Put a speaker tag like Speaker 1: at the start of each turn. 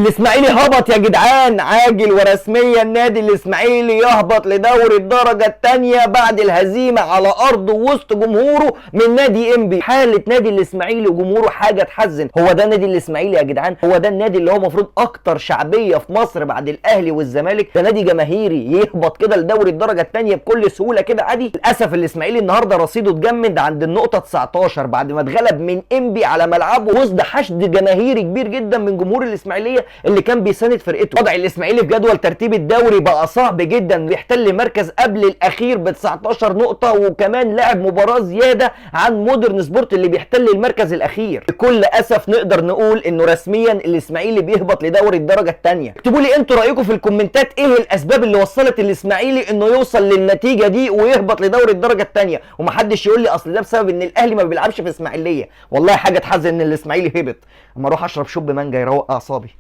Speaker 1: الاسماعيلي هبط يا جدعان، عاجل ورسميا نادي الاسماعيلي يهبط لدوري الدرجة الثانية بعد الهزيمة على ارضه وسط جمهوره من نادي انبي. حالة نادي الاسماعيلي وجمهوره حاجة تحزن. هو ده نادي الاسماعيلي يا جدعان؟ هو ده النادي اللي هو المفروض اكتر شعبية في مصر بعد الاهلي والزمالك؟ ده نادي جماهيري يهبط كده لدوري الدرجة الثانية بكل سهولة كده عادي؟ للاسف الاسماعيلي النهارده رصيده اتجمد عند النقطة 19 بعد ما اتغلب من انبي على ملعبه وسط حشد جماهيري كبير جدا من جمهور الاسماعيليه اللي كان بيساند فرقته. وضع الاسماعيلي في جدول ترتيب الدوري بقى صعب جدا، بيحتل مركز قبل الاخير ب 19 نقطه، وكمان لعب مباراه زياده عن مودرن سبورت اللي بيحتل المركز الاخير. بكل اسف نقدر نقول انه رسميا الاسماعيلي بيهبط لدوري الدرجه الثانيه. اكتبوا لي انتوا رايكم في الكومنتات، ايه الاسباب اللي وصلت الاسماعيلي انه يوصل للنتيجه دي ويهبط لدوري الدرجه الثانيه؟ ومحدش يقول لي اصل ده بسبب ان الاهلي ما بيلعبش في اسماعيليه. والله حاجه تحزن ان الاسماعيلي هبط. اما اروح اشرب شوب مانجا يروق اعصابي.